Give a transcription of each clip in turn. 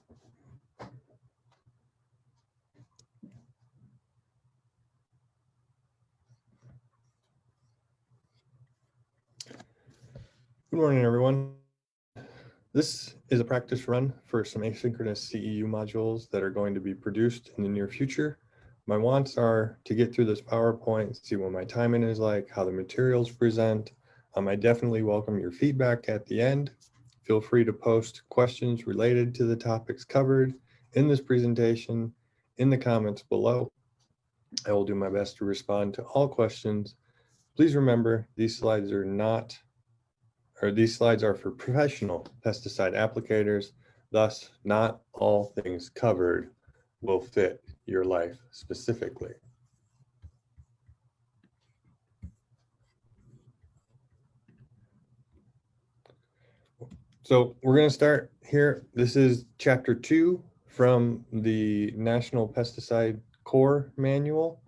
Good morning, everyone. This is a practice run for some asynchronous CEU modules that are going to be produced in the near future. My wants are to get through this PowerPoint, see what my timing is like, how the materials present. I definitely welcome your feedback at the end. Feel free to post questions related to the topics covered in this presentation in the comments below. I will do my best to respond to all questions. Please remember, these slides are for professional pesticide applicators, thus not all things covered will fit your life specifically. So we're going to start here. This is chapter 2 from the National Pesticide Core Manual.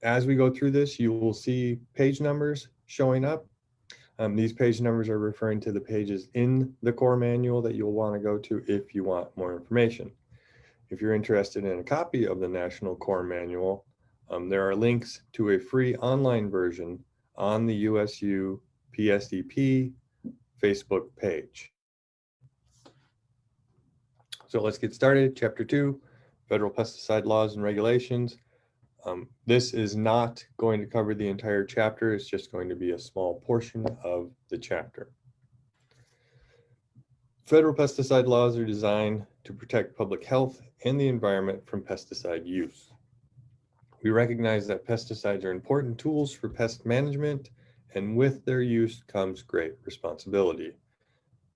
As we go through this, you will see page numbers showing up. These page numbers are referring to the pages in the core manual that you'll want to go to if you want more information. If you're interested in a copy of the National Core Manual, there are links to a free online version on the USU PSDP Facebook page. So let's get started. Chapter 2, Federal Pesticide Laws and Regulations. This is not going to cover the entire chapter. It's just going to be a small portion of the chapter. Federal pesticide laws are designed to protect public health and the environment from pesticide use. We recognize that pesticides are important tools for pest management, and with their use comes great responsibility.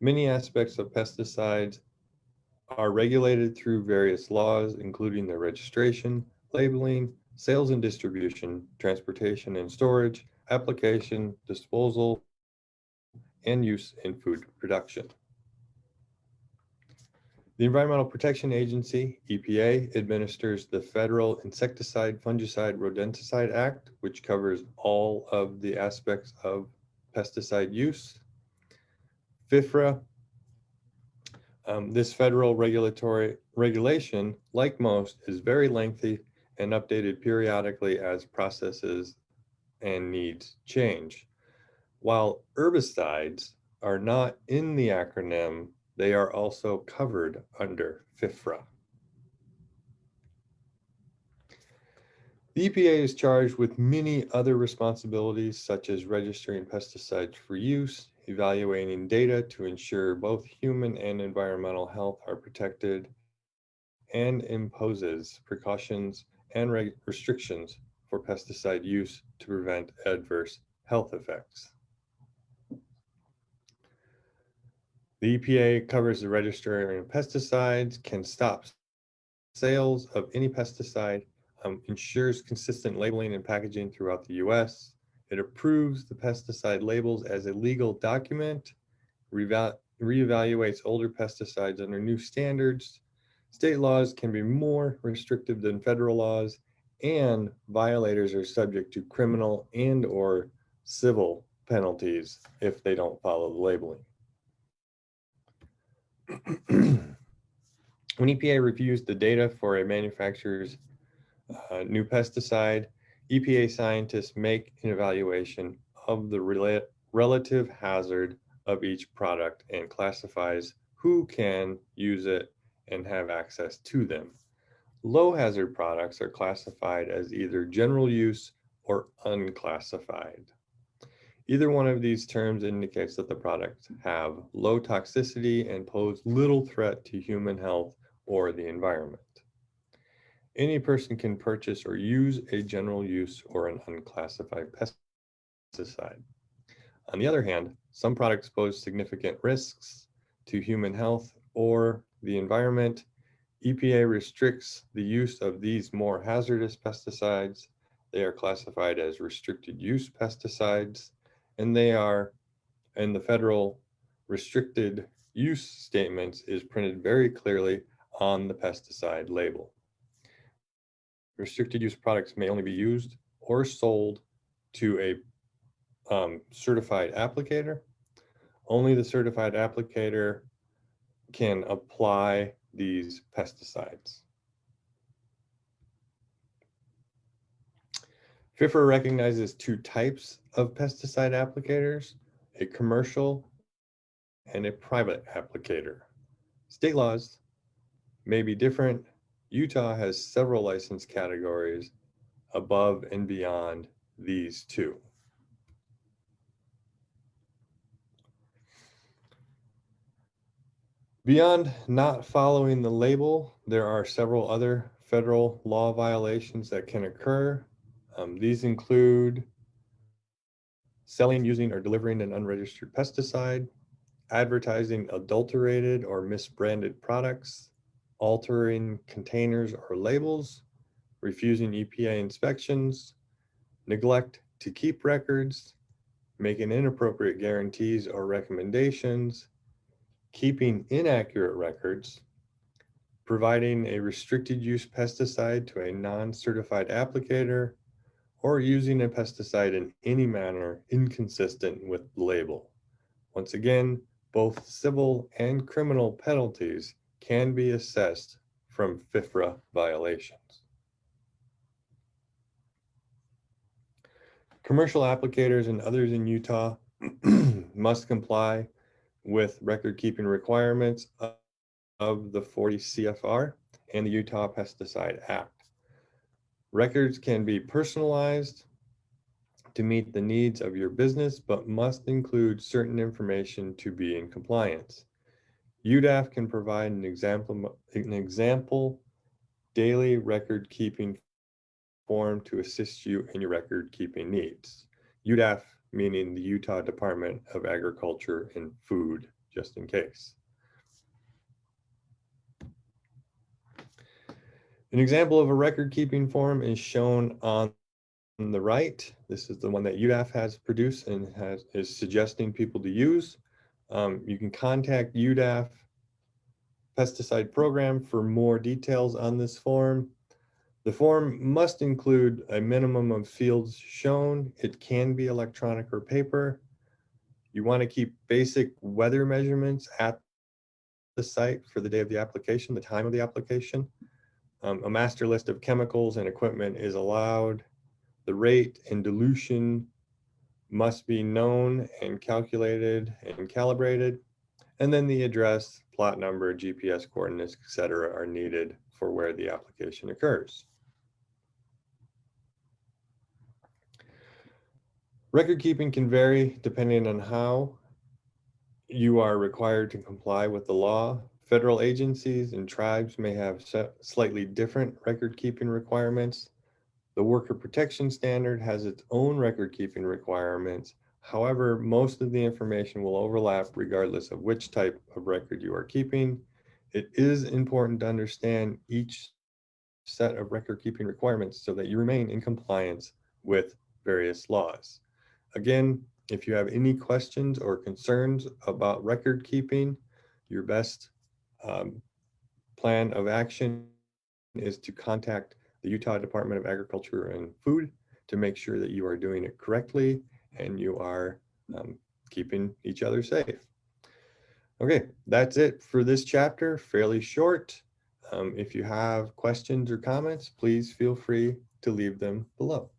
Many aspects of pesticides are regulated through various laws, including their registration, labeling, sales and distribution, transportation and storage, application, disposal, and use in food production. The Environmental Protection Agency, EPA, administers the Federal Insecticide, Fungicide, Rodenticide Act, which covers all of the aspects of pesticide use. FIFRA, this federal regulation, like most, is very lengthy and updated periodically as processes and needs change. While herbicides are not in the acronym, they are also covered under FIFRA. The EPA is charged with many other responsibilities, such as registering pesticides for use, evaluating data to ensure both human and environmental health are protected, and imposes precautions and restrictions for pesticide use to prevent adverse health effects. The EPA covers the registering of pesticides, can stop sales of any pesticide, ensures consistent labeling and packaging throughout the U.S. It approves the pesticide labels as a legal document, reevaluates older pesticides under new standards. State laws can be more restrictive than federal laws, and violators are subject to criminal and/or civil penalties if they don't follow the labeling. When EPA reviews the data for a manufacturer's new pesticide, EPA scientists make an evaluation of the relative hazard of each product and classifies who can use it and have access to them. Low hazard products are classified as either general use or unclassified. Either one of these terms indicates that the products have low toxicity and pose little threat to human health or the environment. Any person can purchase or use a general use or an unclassified pesticide. On the other hand, some products pose significant risks to human health or the environment. EPA restricts the use of these more hazardous pesticides. They are classified as restricted use pesticides, and the federal restricted use statements is printed very clearly on the pesticide label. Restricted use products may only be used or sold to a certified applicator. Only the certified applicator can apply these pesticides. FIFRA recognizes two types of pesticide applicators, a commercial and a private applicator. State laws may be different. Utah has several license categories above and beyond these two. Beyond not following the label, there are several other federal law violations that can occur. These include selling, using, or delivering an unregistered pesticide, advertising adulterated or misbranded products, altering containers or labels, refusing EPA inspections, neglect to keep records, making inappropriate guarantees or recommendations, keeping inaccurate records, providing a restricted use pesticide to a non-certified applicator, or using a pesticide in any manner inconsistent with the label. Once again, both civil and criminal penalties can be assessed from FIFRA violations. Commercial applicators and others in Utah must comply with record-keeping requirements of the 40 CFR and the Utah Pesticide Act. Records can be personalized to meet the needs of your business, but must include certain information to be in compliance. UDAF can provide an example daily record-keeping form to assist you in your record-keeping needs. UDAF meaning the Utah Department of Agriculture and Food, just in case. An example of a record-keeping form is shown on the right. This is the one that UDAF has produced and is suggesting people to use. You can contact UDAF Pesticide Program for more details on this form. The form must include a minimum of fields shown. It can be electronic or paper. You want to keep basic weather measurements at the site for the day of the application, the time of the application. A master list of chemicals and equipment is allowed. The rate and dilution must be known and calculated and calibrated. And then the address, plot number, GPS coordinates, etc. are needed for where the application occurs. Record keeping can vary depending on how you are required to comply with the law. Federal agencies and tribes may have slightly different record keeping requirements. The Worker Protection Standard has its own record keeping requirements. However, most of the information will overlap regardless of which type of record you are keeping. It is important to understand each set of record keeping requirements so that you remain in compliance with various laws. Again, if you have any questions or concerns about record keeping, your best plan of action is to contact the Utah Department of Agriculture and Food to make sure that you are doing it correctly and you are keeping each other safe. Okay, that's it for this chapter, fairly short. If you have questions or comments, please feel free to leave them below.